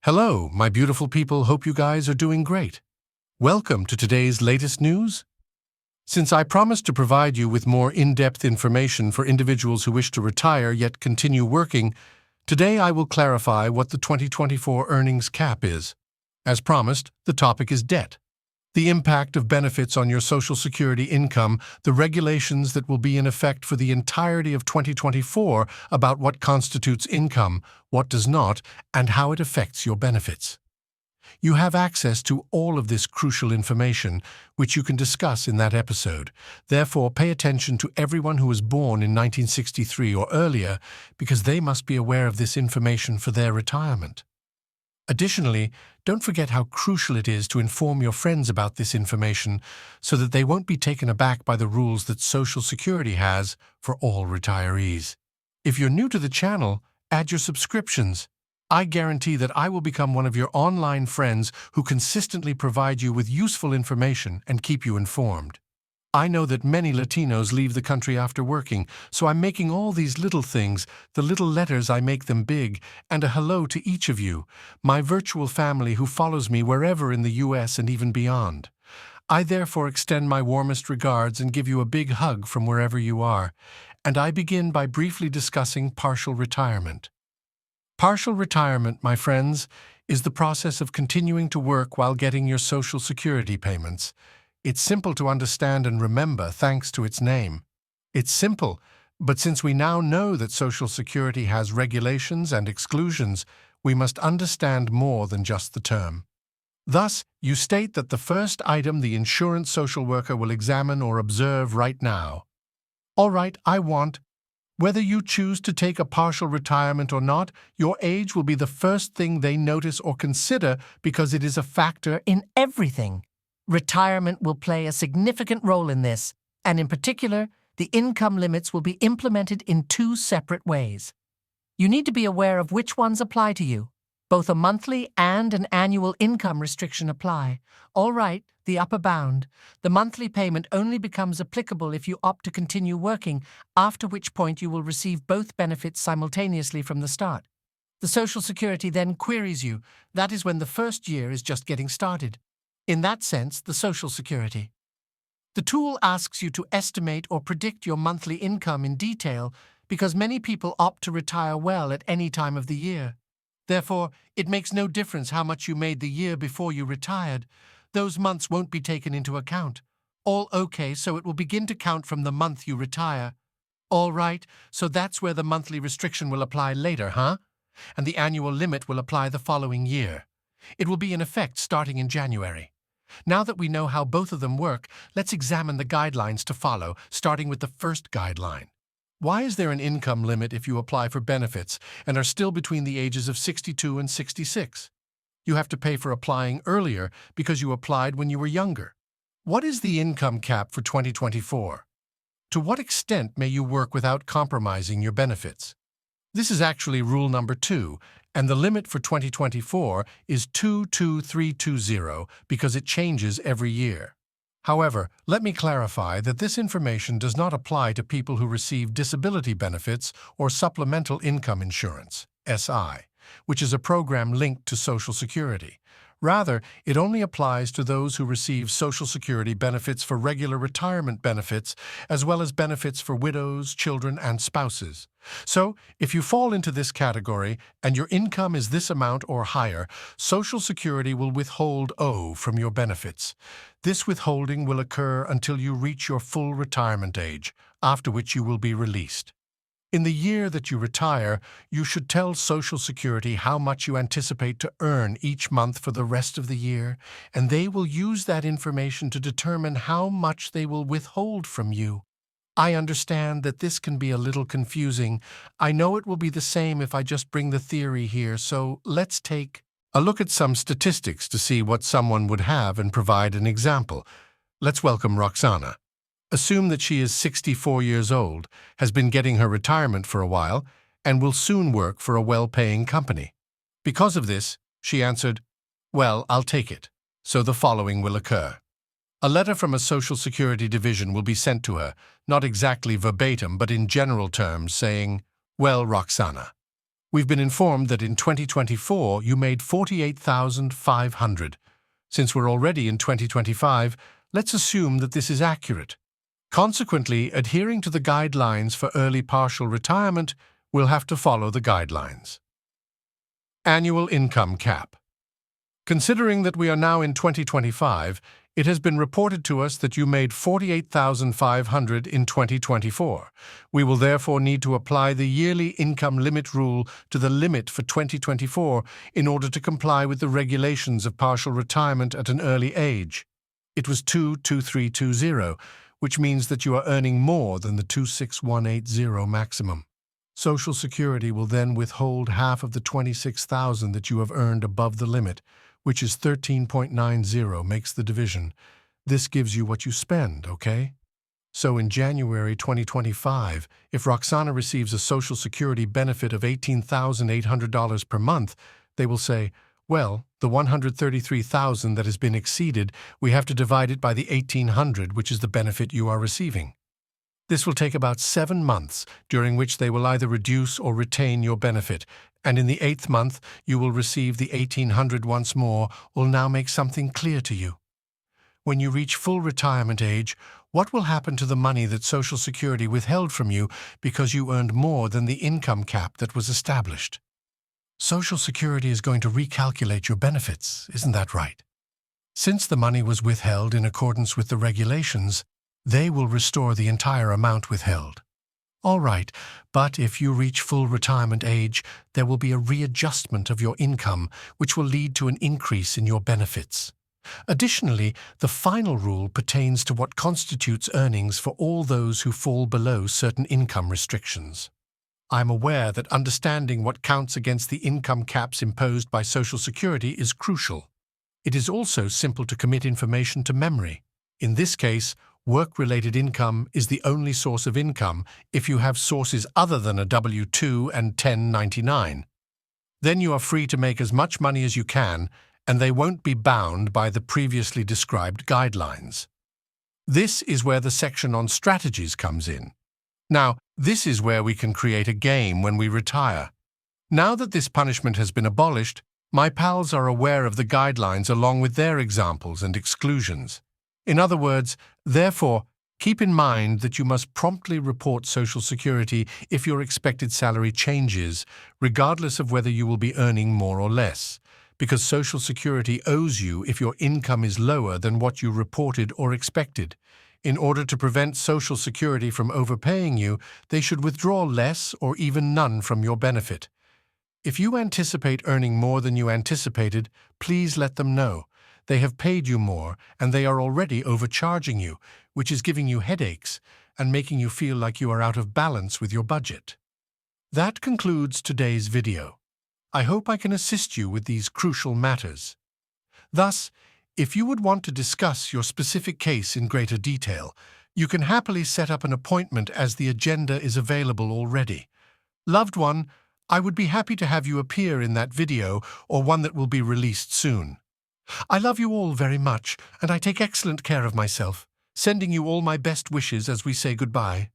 Hello, my beautiful people. Hope you guys are doing great. Welcome to today's latest news. Since I promised to provide you with more in-depth information for individuals who wish to retire yet continue working, today I will clarify what the 2024 earnings cap is. As promised, the topic is debt. The impact of benefits on your Social Security income, the regulations that will be in effect for the entirety of 2024 about what constitutes income, what does not, and how it affects your benefits. You have access to all of this crucial information, which you can discuss in that episode. Therefore, pay attention to everyone who was born in 1963 or earlier, because they must be aware of this information for their retirement. Additionally, don't forget how crucial it is to inform your friends about this information so that they won't be taken aback by the rules that Social Security has for all retirees. If you're new to the channel, add your subscriptions. I guarantee that I will become one of your online friends who consistently provide you with useful information and keep you informed. I know that many Latinos leave the country after working, so I'm making all these little things, the little letters I make them big, and a hello to each of you, my virtual family who follows me wherever in the US and even beyond. I therefore extend my warmest regards and give you a big hug from wherever you are, and I begin by briefly discussing partial retirement. Partial retirement, my friends, is the process of continuing to work while getting your Social Security payments. It's simple to understand and remember thanks to its name. It's simple, but since we now know that Social Security has regulations and exclusions, we must understand more than just the term. Thus, you state that the first item the insurance social worker will examine or observe right now. All right, whether you choose to take a partial retirement or not, your age will be the first thing they notice or consider because it is a factor In everything. Retirement will play a significant role in this, and in particular, the income limits will be implemented in two separate ways. You need to be aware of which ones apply to you. Both a monthly and an annual income restriction apply. All right, the upper bound. The monthly payment only becomes applicable if you opt to continue working, after which point you will receive both benefits simultaneously from the start. The Social Security then queries you. That is when the first year is just getting started. In that sense, the Social Security. The tool asks you to estimate or predict your monthly income in detail because many people opt to retire well at any time of the year. Therefore, it makes no difference how much you made the year before you retired. Those months won't be taken into account. All okay, so it will begin to count from the month you retire. All right, so that's where the monthly restriction will apply later, huh? And the annual limit will apply the following year. It will be in effect starting in January. Now that we know how both of them work, let's examine the guidelines to follow, starting with the first guideline. Why is there an income limit if you apply for benefits and are still between the ages of 62 and 66? You have to pay for applying earlier because you applied when you were younger. What is the income cap for 2024? To what extent may you work without compromising your benefits? This is actually rule number 2, and the limit for 2024 is 22320 because it changes every year. However, let me clarify that this information does not apply to people who receive disability benefits or supplemental income insurance, SI, which is a program linked to Social Security. Rather, it only applies to those who receive Social Security benefits for regular retirement benefits, as well as benefits for widows, children, and spouses. So, if you fall into this category and your income is this amount or higher, Social Security will withhold O from your benefits. This withholding will occur until you reach your full retirement age, after which you will be released. In the year that you retire, you should tell Social Security how much you anticipate to earn each month for the rest of the year, and they will use that information to determine how much they will withhold from you. I understand that this can be a little confusing. I know it will be the same if I just bring the theory here, so let's take a look at some statistics to see what someone would have and provide an example. Let's welcome Roxana. Assume that she is 64 years old, has been getting her retirement for a while, and will soon work for a well-paying company. Because of this, she answered, "Well, I'll take it." So the following will occur. A letter from a Social Security division will be sent to her, not exactly verbatim, but in general terms, saying, "Well, Roxana, We've been informed that in 2024 you made $48,500. Since we're already in 2025, let's assume that this is accurate. Consequently, adhering to the guidelines for early partial retirement, we'll have to follow the guidelines. Annual income cap. Considering that we are now in 2025, it has been reported to us that you made $48,500 in 2024. We will therefore need to apply the yearly income limit rule to the limit for 2024 in order to comply with the regulations of partial retirement at an early age. It was 22320, which means that you are earning more than the 26180 maximum. Social Security will then withhold half of the $26,000 that you have earned above the limit, which is 13.90 makes the division. This gives you what you spend, okay? So in January 2025, if Roxana receives a Social Security benefit of $18,800 per month, they will say, well, the $133,000 that has been exceeded, we have to divide it by the $1,800, which is the benefit you are receiving. This will take about 7 months, during which they will either reduce or retain your benefit, and in the 8th month you will receive the $1,800 once more. Will now make something clear to you. When you reach full retirement age, what will happen to the money that Social Security withheld from you because you earned more than the income cap that was established? Social Security is going to recalculate your benefits, isn't that right? Since the money was withheld in accordance with the regulations, they will restore the entire amount withheld. All right, but if you reach full retirement age, there will be a readjustment of your income, which will lead to an increase in your benefits. Additionally, the final rule pertains to what constitutes earnings for all those who fall below certain income restrictions. I'm aware that understanding what counts against the income caps imposed by Social Security is crucial. It is also simple to commit information to memory. In this case, work-related income is the only source of income if you have sources other than a W-2 and 1099. Then you are free to make as much money as you can, and they won't be bound by the previously described guidelines. This is where the section on strategies comes in. Now, this is where we can create a game when we retire. Now that this punishment has been abolished, my pals are aware of the guidelines along with their examples and exclusions. In other words, therefore, keep in mind that you must promptly report Social Security if your expected salary changes, regardless of whether you will be earning more or less, because Social Security owes you if your income is lower than what you reported or expected. In order to prevent Social Security from overpaying you, they should withdraw less or even none from your benefit. If you anticipate earning more than you anticipated, please let them know. They have paid you more, and they are already overcharging you, which is giving you headaches and making you feel like you are out of balance with your budget. That concludes today's video. I hope I can assist you with these crucial matters. Thus, if you would want to discuss your specific case in greater detail, you can happily set up an appointment as the agenda is available already. Loved one, I would be happy to have you appear in that video or one that will be released soon. I love you all very much, and I take excellent care of myself, sending you all my best wishes as we say goodbye.